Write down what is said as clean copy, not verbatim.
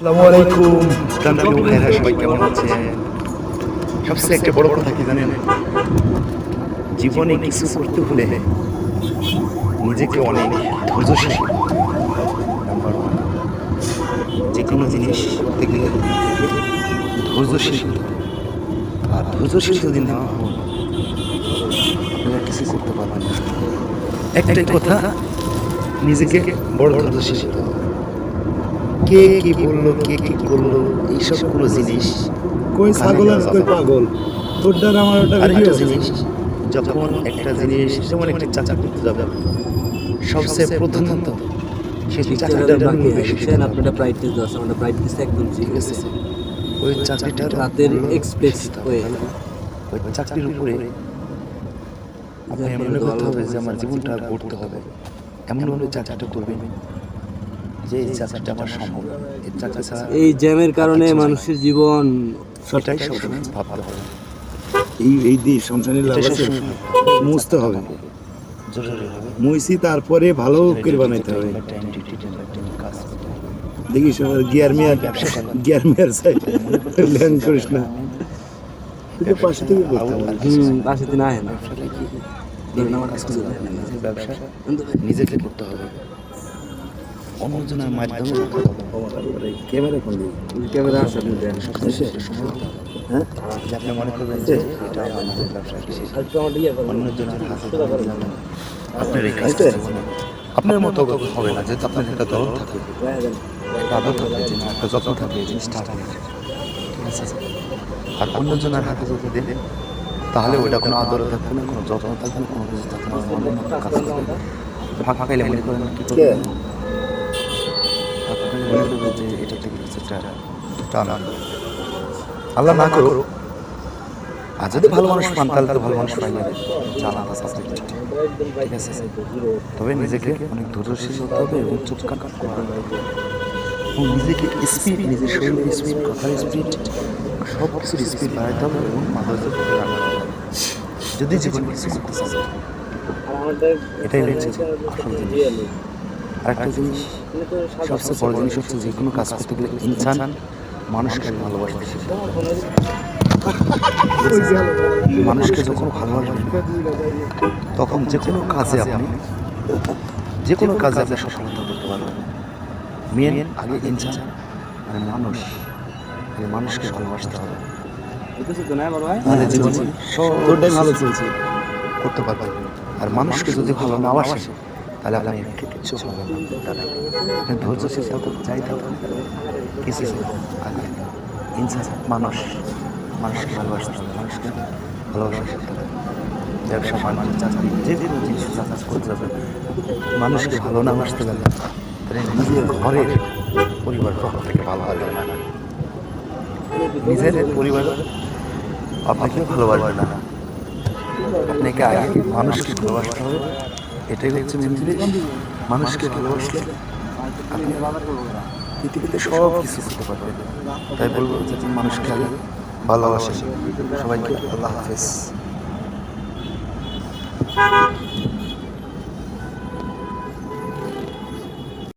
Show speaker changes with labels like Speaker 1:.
Speaker 1: আসসালামু আলাইকুম প্রিয় ভাইরা, সবাই কেমন আছেন? সবচেয়ে একটা বড় কথা কি জানেন, জীবনে কিছু করতে হলে নিজেকে অনেক ধৈর্যশীল নাম্বার ওয়ান। যে কোনো জিনিস করতে গেলে নিজেকে ধৈর্যশীল হতে হবে। আর ধৈর্যশীল যদি না হন, আপনারা কিছু করতে পারবেন না। একটাই কথা, নিজেকে বড় ধৈর্যশীল হতে হবে। কে কি বললো, কে কি করলো, এইসব কোনো জিনিস
Speaker 2: কই ছাগল আর কই পাগল, তোরটার আমার ওটা
Speaker 1: আর
Speaker 2: ভিডিও।
Speaker 1: একটা জিনিস, যখন একটা জিনিস যেমন একটা চাচা করতে যাবে, সবচেয়ে প্রধানত সেই চাকরিটার মূল্য বেশি।
Speaker 3: আপনারা প্রাইভেট আছে, আমরা প্রাইভেট একদম
Speaker 1: ঠিক আছে, ওই চাকরিটার
Speaker 3: রাতের এক্সপ্রেস হয়ে
Speaker 1: ওই চাকরির উপরে আপনি মনে করতে হবে যে আমার জীবনটা গড়তে হবে, এমনভাবে চাকরিটা করবেন যে এই চাকরিটা আমার সম্ভব। এই চাকরি ছাড়া
Speaker 3: এই জ্যামের কারণে মানুষের জীবন
Speaker 1: সেটাই সবসময় ভাবতে হবে।
Speaker 2: এই দিয়ে সংসারের লাভ আছে, মুছতে হবে,
Speaker 1: জরুরি হবে।
Speaker 2: মুইছি তারপরে ভালো করে বানাইতে হবে। দেখিস আমার গিয়ার মেয়ার সাইড ল্যান্ড করিস না, তুই পাশে থেকে করতে হবে।
Speaker 3: পাশে দিন আয় না
Speaker 1: ব্যবসা নিজেকে করতে হবে, অন্যজনের মাধ্যমে
Speaker 2: ক্যামেরা কোন দিকে?
Speaker 3: ক্যামেরা আছে
Speaker 1: হ্যাঁ, যে আপনি মনে করবেন যে এটা আমাদের ব্যবসা, অন্যজনের হাতে যাবেন, আপনার এই কাজটা আপনার মতো হবে না। যেহেতু আপনার একটা দরদ থাকে, একটা আদর থাকে, যে না একটা যত্ন থাকে, এই জিনিসটা আপনার, ঠিক আছে। আর অন্যজনের হাতে যদি দেন, তাহলে ওইটা কোনো আদর থাকবে না, কোনো যত্ন থাকবে না, কোনো কিছু থাকবে না, মনের মতো কাজ করবে। ফাঁকা পাইলে মনে করেন কি করবেন, ফাঁকা পাইলে মনে করবেন যে এটা থেকে কিছুটা টানা। আল্লাহ না করুক, আর যদি ভালো মানুষ পান তাহলে তো ভালো মানুষ পাই না, জানা আছে, ঠিক আছে। তবে নিজেকে অনেক ধৈর্যশীল হতে হবে এবং চুপ করতে হবে, এবং নিজেকে স্পিড, নিজের শরীরের স্পিড, কথার স্পিড, সব কিছুর স্পিড বাড়াইতে হবে এবং মাদক রাখতে হবে যদি জীবনে কিছু করতে চান। এটাই হচ্ছে আসল জিনিস। আরেকটা জিনিস, সবচেয়ে বড় জিনিস হচ্ছে যে কোনো কাজ করতে গেলে ইনসান মানুষকে ভালোবাসতে শিখতে হবে। মানুষকে যখন ভালোবাসবেন, তখন যে কোনো কাজে আপনি সফলতা করতে পারবেন। মেন আগে ইনসান মানে মানুষ, মানুষকে ভালোবাসতে হবে, তাহলে জীবনে
Speaker 2: তোরটাই ভালো চলছে।
Speaker 1: করতে পারবেন। আর মানুষকে যদি ভালো না বাসে, তাহলে আপনি কিচ্ছু পাবেন না। আপনি ধৈর্যশীল চাইতে হবে, কিছু আগে ইনসান মানুষকে ভালোবাসতে হবে, মানুষকে ভালোবাসা শিখতে হবে। ব্যবসা বাণিজ্য, চাকরি, যে কোনো জিনিস চাষ করতে যাবে, মানুষকে ভালো না বাসতে গেলে তাহলে নিজের ঘরের পরিবার থেকে ভালো হবে না, নিজের পরিবার আপনাকে ভালোবাসবে না। আপনাকে আগে মানুষকে ভালোবাসতে হবে, এটাই হচ্ছে মেন জিনিস। মানুষকে ভালোবাসলে আপনি পৃথিবীতে সব কিছু করতে পারবেন। তাই বলবো যে মানুষকে আগে ভালোবাসেন। সবাইকে আল্লাহ হাফেজ।